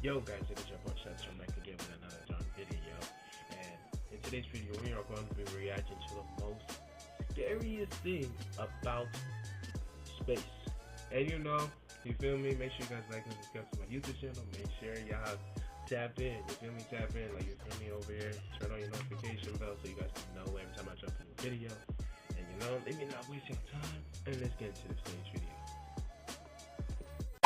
Yo guys, it is your boy Sensor back again with another John video. And in today's video we are going to be reacting to the most scariest thing about space. And you feel me? Make sure you guys like and subscribe to my YouTube channel. Make sure y'all tap in. You feel me? Tap in. Like you feel me over here. Turn on your notification bell so you guys can know every time I drop a new video. And let me not waste your time. And let's get into this stage video.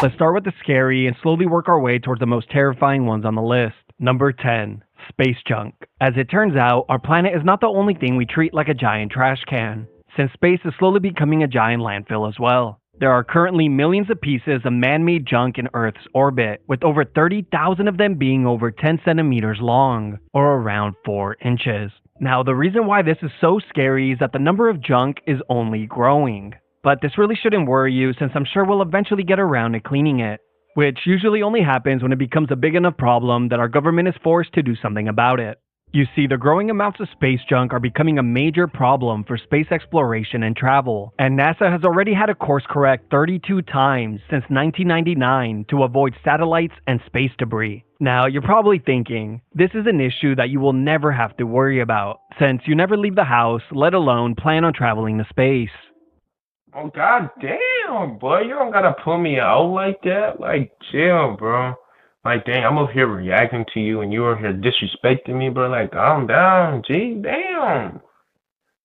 Let's start with the scary and slowly work our way towards the most terrifying ones on the list. Number 10. Space junk. As it turns out, our planet is not the only thing we treat like a giant trash can, since space is slowly becoming a giant landfill as well. There are currently millions of pieces of man-made junk in Earth's orbit, with over 30,000 of them being over 10 centimeters long, or around 4 inches. Now, the reason why this is so scary is that the number of junk is only growing. But this really shouldn't worry you, since I'm sure we'll eventually get around to cleaning it, which usually only happens when it becomes a big enough problem that our government is forced to do something about it. You see, the growing amounts of space junk are becoming a major problem for space exploration and travel, and NASA has already had to course correct 32 times since 1999 to avoid satellites and space debris. Now, you're probably thinking, this is an issue that you will never have to worry about, since you never leave the house, let alone plan on traveling to space. Oh god damn, boy, you don't gotta pull me out like that. Like, chill, bro. Like, dang, I'm over here reacting to you and you over here disrespecting me, bro. Like, calm down, G. Damn.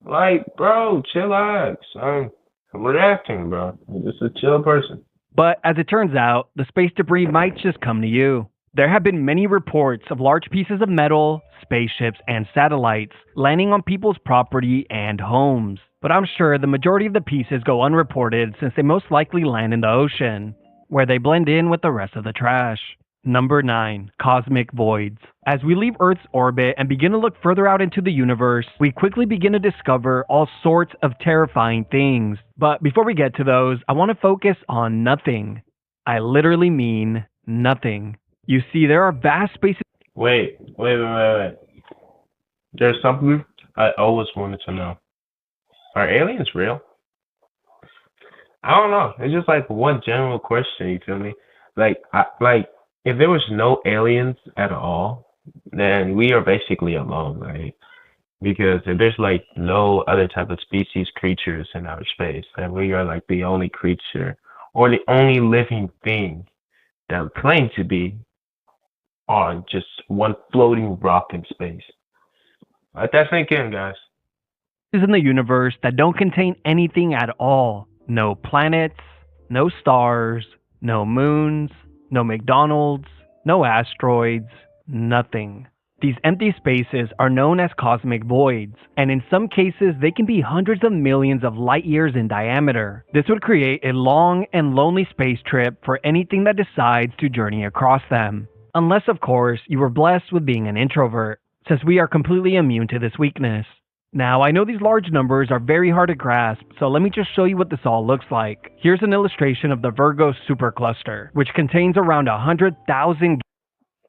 Like, bro, chill out, son. I'm reacting, bro. I'm just a chill person. But as it turns out, the space debris might just come to you. There have been many reports of large pieces of metal, spaceships, and satellites landing on people's property and homes. But I'm sure the majority of the pieces go unreported since they most likely land in the ocean, where they blend in with the rest of the trash. Number 9. Cosmic voids. As we leave Earth's orbit and begin to look further out into the universe, we quickly begin to discover all sorts of terrifying things. But before we get to those, I want to focus on nothing. I literally mean nothing. You see, there are vast spaces. Wait. There's something I always wanted to know. Are aliens real? I don't know. It's just like one general question, you feel me? Like if there was no aliens at all, then we are basically alone, right? Because if there's like no other type of species creatures in outer space, then we are like the only creature or the only living thing that claim to be on just one floating rock in space. Let that sink in, guys. In the universe that don't contain anything at all. No planets, no stars, no moons, no McDonald's, no asteroids, nothing. These empty spaces are known as cosmic voids, and in some cases they can be hundreds of millions of light years in diameter. This would create a long and lonely space trip for anything that decides to journey across them. Unless, of course, you were blessed with being an introvert, since we are completely immune to this weakness. Now, I know these large numbers are very hard to grasp, so let me just show you what this all looks like. Here's an illustration of the Virgo supercluster, which contains around 100,000.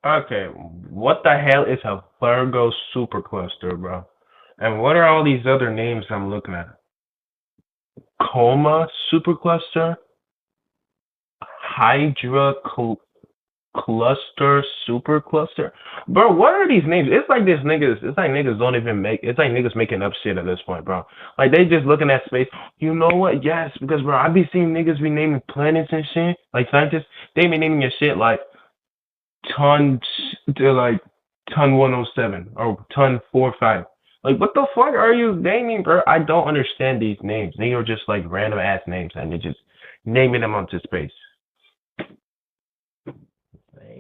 Okay, what the hell is a Virgo supercluster, bro? And what are all these other names I'm looking at? Coma supercluster? Hydra cluster supercluster? Bro, what are these names? It's like niggas don't even make, it's like niggas making up shit at this point, bro. Like they just looking at space. You know what? Yes, because bro, I be seeing niggas be naming planets and shit. Like scientists, they be naming your shit like ton to like ton 107 or ton 45. Like what the fuck are you naming, bro? I don't understand these names. They are just like random ass names and they just naming them onto space.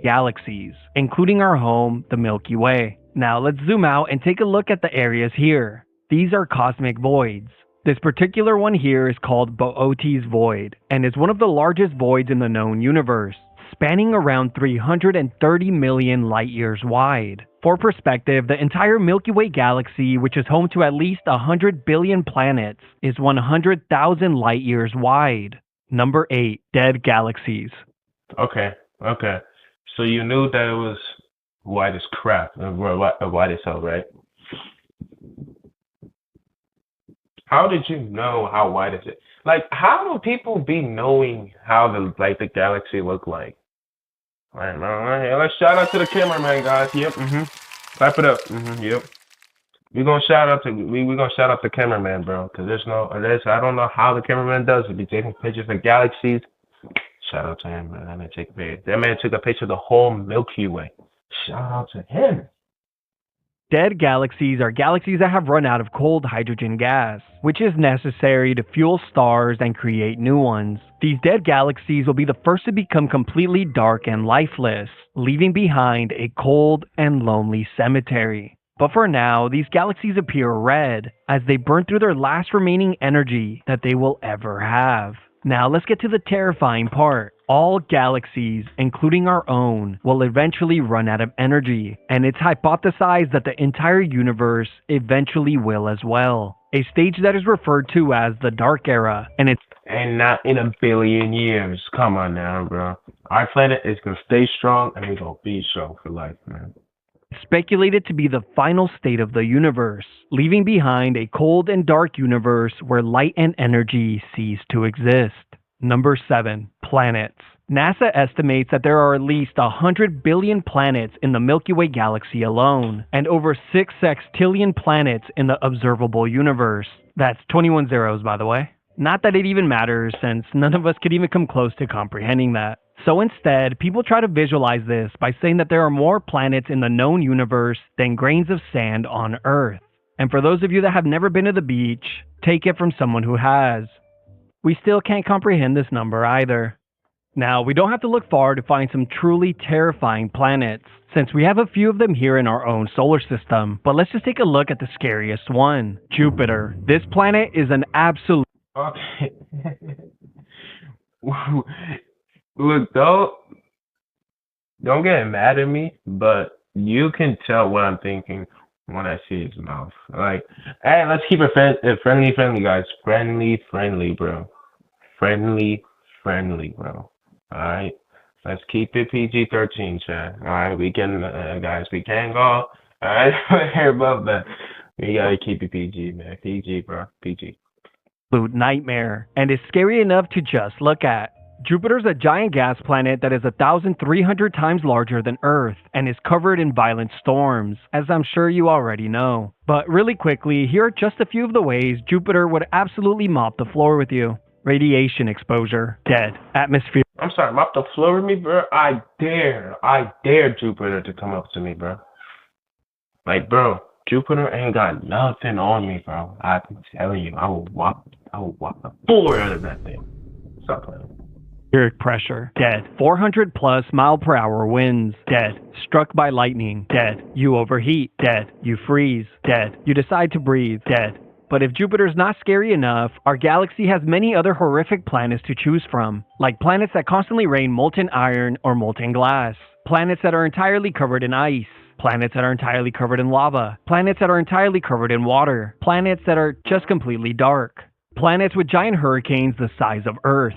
Galaxies, including our home, the Milky Way. Now let's zoom out and take a look at the areas here. These are cosmic voids. This particular one here is called Boötes Void, and is one of the largest voids in the known universe, spanning around 330 million light years wide. For perspective, the entire Milky Way galaxy, which is home to at least 100 billion planets, is 100,000 light years wide. Number 8. Dead galaxies. Okay. So you knew that it was white as crap, white as hell, right? How did you know how white is it? Like, how do people be knowing how the galaxy look like? All right, man. All right, let's shout out to the cameraman, guys. Yep. Clap it up. Yep. We gonna shout out the cameraman, bro. Cause I don't know how the cameraman does it. He's taking pictures of galaxies. Shout out to him, man. That man took a picture of the whole Milky Way. Shout out to him. Dead galaxies are galaxies that have run out of cold hydrogen gas, which is necessary to fuel stars and create new ones. These dead galaxies will be the first to become completely dark and lifeless, leaving behind a cold and lonely cemetery. But for now, these galaxies appear red, as they burn through their last remaining energy that they will ever have. Now let's get to the terrifying part. All galaxies, including our own, will eventually run out of energy, and it's hypothesized that the entire universe eventually will as well. A stage that is referred to as the Dark Era, and it's not in a billion years. Come on now, bro. Our planet is gonna stay strong, and we're gonna be strong for life, man. Speculated to be the final state of the universe, leaving behind a cold and dark universe where light and energy cease to exist. Number 7. Planets. NASA estimates that there are at least 100 billion planets in the Milky Way galaxy alone, and over 6 sextillion planets in the observable universe. That's 21 zeros, by the way. Not that it even matters, since none of us could even come close to comprehending that. So instead, people try to visualize this by saying that there are more planets in the known universe than grains of sand on Earth. And for those of you that have never been to the beach, take it from someone who has. We still can't comprehend this number either. Now, we don't have to look far to find some truly terrifying planets, since we have a few of them here in our own solar system. But let's just take a look at the scariest one, Jupiter. This planet is an absolute... Okay. Look, don't get mad at me, but you can tell what I'm thinking when I see his mouth. Like, hey, let's keep it friendly, guys. Friendly, bro. Friendly, bro. All right, let's keep it PG-13, chat. All right, we can, guys, we can't go. All right, here above that. We gotta keep it PG, man. PG, bro. PG. Nightmare, and is scary enough to just look at. Jupiter's a giant gas planet that is 1,300 times larger than Earth and is covered in violent storms, as I'm sure you already know. But really quickly, here are just a few of the ways Jupiter would absolutely mop the floor with you. Radiation exposure, dead. Atmosphere. I'm sorry, mop the floor with me, bro? I dare Jupiter to come up to me, bro. Like, bro, Jupiter ain't got nothing on me, bro. I'm telling you, I will walk the floor out of that thing. Stop playing. Atmospheric pressure, dead. 400 plus mile per hour winds, dead. Struck by lightning, dead. You overheat, dead. You freeze, dead. You decide to breathe, dead. But if Jupiter's not scary enough, our galaxy has many other horrific planets to choose from, like planets that constantly rain molten iron or molten glass, planets that are entirely covered in ice, planets that are entirely covered in lava, planets that are entirely covered in water, planets that are just completely dark, planets with giant hurricanes the size of Earth.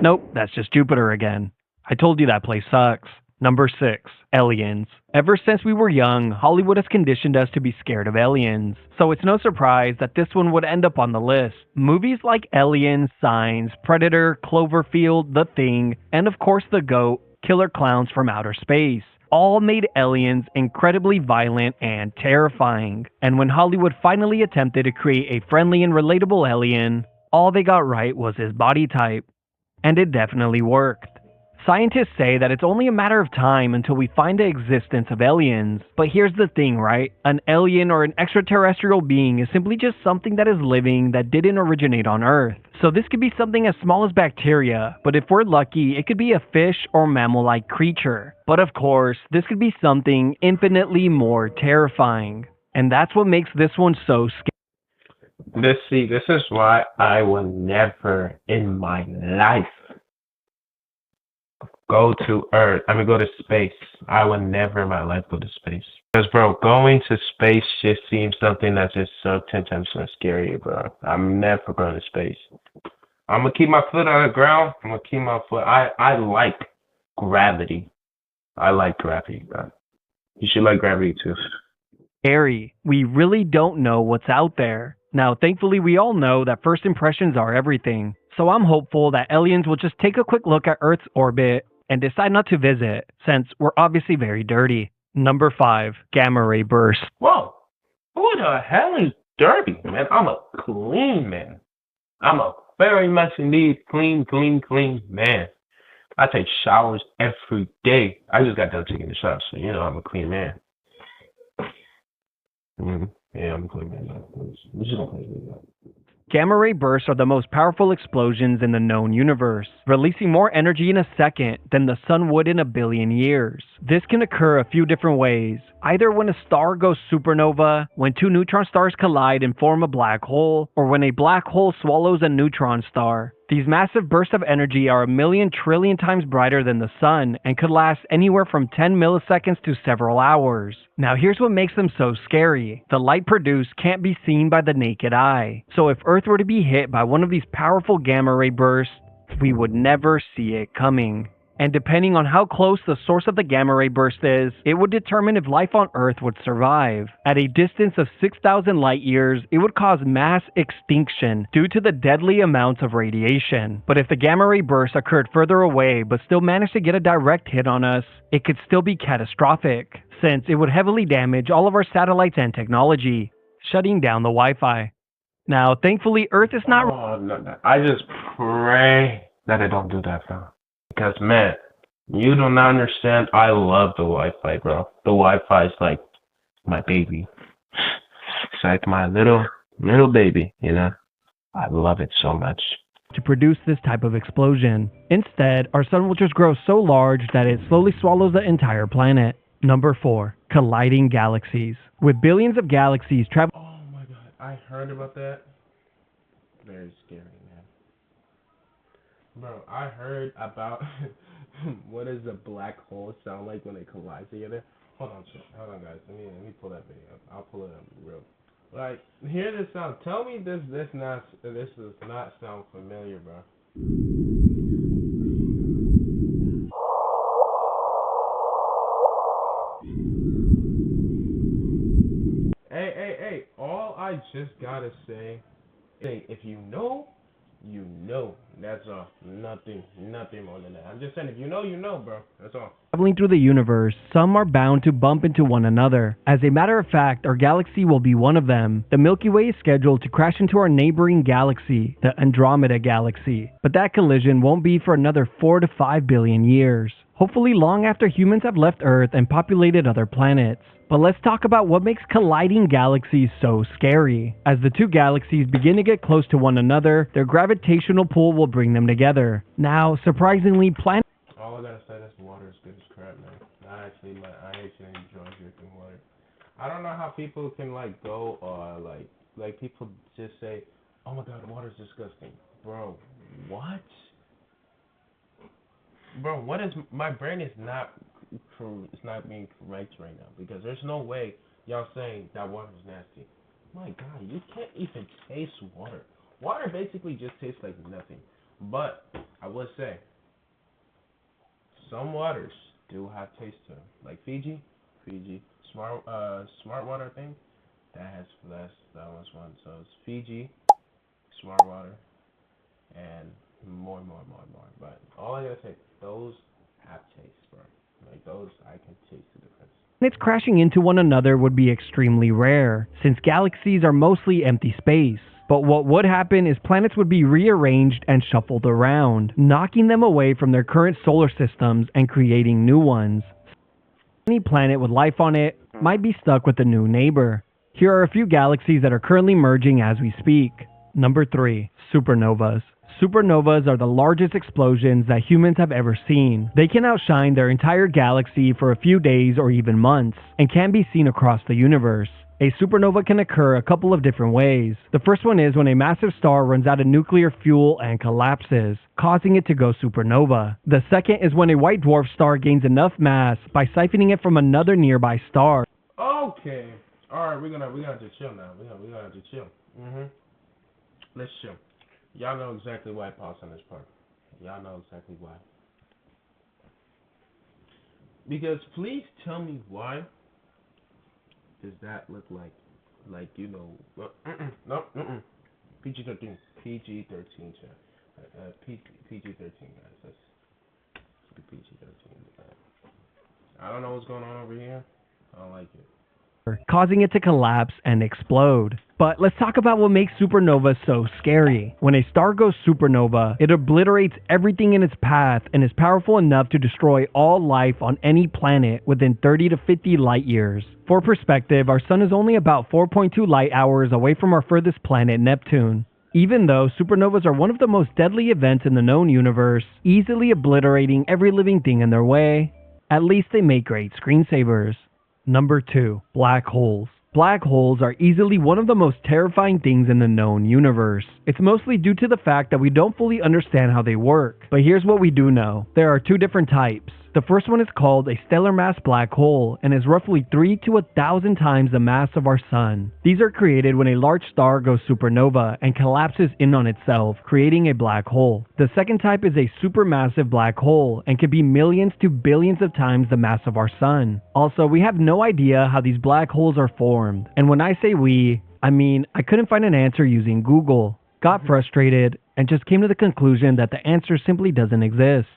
Nope, that's just Jupiter again. I told you that place sucks. Number 6. Aliens. Ever since we were young, Hollywood has conditioned us to be scared of aliens. So it's no surprise that this one would end up on the list. Movies like Alien, Signs, Predator, Cloverfield, The Thing, and of course The GOAT, Killer Clowns from Outer Space, all made aliens incredibly violent and terrifying. And when Hollywood finally attempted to create a friendly and relatable alien, all they got right was his body type. And it definitely worked. Scientists say that it's only a matter of time until we find the existence of aliens. But here's the thing, right? An alien or an extraterrestrial being is simply just something that is living that didn't originate on Earth. So this could be something as small as bacteria, but if we're lucky, it could be a fish or mammal-like creature. But of course, this could be something infinitely more terrifying. And that's what makes this one so scary. This is why I will never in my life go to Earth. Go to space. I will never in my life go to space. Because, bro, going to space just seems something that's just so 10 times so scary, bro. I'm never going to space. I'm going to keep my foot on the ground. I'm going to keep my foot. I like gravity. I like gravity, bro. You should like gravity, too. Scary. We really don't know what's out there. Now, thankfully, we all know that first impressions are everything. So I'm hopeful that aliens will just take a quick look at Earth's orbit and decide not to visit, since we're obviously very dirty. Number 5. Gamma ray burst. Whoa, who the hell is dirty, man? I'm a clean man. I'm a very much indeed clean man. I take showers every day. I just got done taking the shower, so you know I'm a clean man. Yeah, I'm a clean man. We just don't play with that. Gamma ray bursts are the most powerful explosions in the known universe, releasing more energy in a second than the sun would in a billion years. This can occur a few different ways, either when a star goes supernova, when two neutron stars collide and form a black hole, or when a black hole swallows a neutron star. These massive bursts of energy are a million trillion times brighter than the sun and could last anywhere from 10 milliseconds to several hours. Now here's what makes them so scary. The light produced can't be seen by the naked eye. So if Earth were to be hit by one of these powerful gamma ray bursts, we would never see it coming. And depending on how close the source of the gamma ray burst is, it would determine if life on Earth would survive. At a distance of 6,000 light years, it would cause mass extinction due to the deadly amounts of radiation. But if the gamma ray burst occurred further away but still managed to get a direct hit on us, it could still be catastrophic, since it would heavily damage all of our satellites and technology, shutting down the Wi-Fi. Now, thankfully, Earth is not... Oh, no. I just pray that I don't do that, bro. Because, man, you do not understand. I love the Wi-Fi, bro. The Wi-Fi is like my baby. It's like my little baby, you know? I love it so much. To produce this type of explosion. Instead, our sun will just grow so large that it slowly swallows the entire planet. Number 4. Colliding galaxies. With billions of galaxies traveling... Oh my god, I heard about that. Very scary, man. Bro, I heard about what does a black hole sound like when they collide together. Hold on, guys. Let me pull that video up. I'll pull it up real. Like, hear this sound. Tell me this does not sound familiar, bro. Hey. All I just gotta say, if you know, you know. That's all. Nothing more than that. I'm just saying, if you know, you know, bro. That's all. Traveling through the universe, some are bound to bump into one another. As a matter of fact, our galaxy will be one of them. The Milky Way is scheduled to crash into our neighboring galaxy, the Andromeda Galaxy. But that collision won't be for another 4 to 5 billion years. Hopefully long after humans have left Earth and populated other planets. But let's talk about what makes colliding galaxies so scary. As the two galaxies begin to get close to one another, their gravitational pull will bring them together. Now, surprisingly, planets... All I gotta say is water is good as crap, man. I actually enjoy drinking water. I don't know how people can go like people just say, "Oh my god, water's disgusting." Bro, what? Bro, what is my brain is not being correct right now, because there's no way y'all saying that water is nasty. My god, you can't even taste water. Water basically just tastes like nothing. But I would say some waters do have taste to them, like Fiji, smart water thing that has less. That was one. So it's Fiji, smart water, and more. But all I gotta say, those have taste, bro. Like those, I can taste the difference. Planets crashing into one another would be extremely rare, since galaxies are mostly empty space. But what would happen is planets would be rearranged and shuffled around, knocking them away from their current solar systems and creating new ones. Any planet with life on it might be stuck with a new neighbor. Here are a few galaxies that are currently merging as we speak. Number 3. Supernovas. Supernovas are the largest explosions that humans have ever seen. They can outshine their entire galaxy for a few days or even months, and can be seen across the universe. A supernova can occur a couple of different ways. The first one is when a massive star runs out of nuclear fuel and collapses, causing it to go supernova. The second is when a white dwarf star gains enough mass by siphoning it from another nearby star. Okay. Alright, we're gonna have to chill now. We're gonna have to chill. Let's chill. Y'all know exactly why I paused on this part. Y'all know exactly why. Because please tell me why does that look like you know? No. PG-13, chat. PG-13, guys. Let's the PG-13. I don't know what's going on over here. I don't like it. causing it to collapse and explode. But let's talk about what makes supernovas so scary. When a star goes supernova, it obliterates everything in its path and is powerful enough to destroy all life on any planet within 30 to 50 light years. For perspective, our sun is only about 4.2 light hours away from our furthest planet, Neptune. Even though supernovas are one of the most deadly events in the known universe, easily obliterating every living thing in their way, at least they make great screensavers. Number 2. Black holes. Black holes are easily one of the most terrifying things in the known universe. It's mostly due to the fact that we don't fully understand how they work. But here's what we do know. There are 2 different types. The first one is called a stellar mass black hole and is roughly 3 to 1,000 times the mass of our sun. These are created when a large star goes supernova and collapses in on itself, creating a black hole. The second type is a supermassive black hole and can be millions to billions of times the mass of our sun. Also, we have no idea how these black holes are formed. And when I say we, I mean I couldn't find an answer using Google, got frustrated, and just came to the conclusion that the answer simply doesn't exist.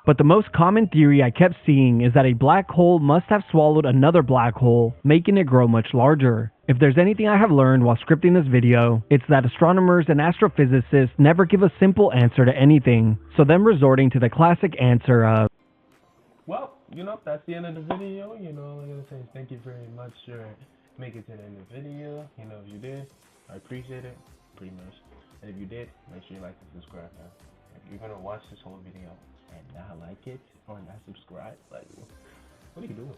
But the most common theory I kept seeing is that a black hole must have swallowed another black hole, making it grow much larger. If there's anything I have learned while scripting this video, it's that astronomers and astrophysicists never give a simple answer to anything, so them resorting to the classic answer of, well, that's the end of the video. All I'm gonna say is thank you very much for making it to the end of the video. If you did, I appreciate it, pretty much. And if you did, make sure you like and subscribe. If you're gonna watch this whole video and not like it or not subscribe, what are you doing?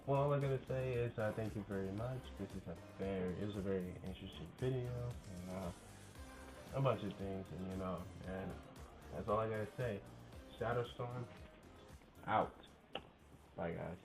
Well, all I'm gonna say is thank you very much. This is it was a very interesting video, and a bunch of things, and that's all I gotta say. Shadowstorm out. Bye, guys.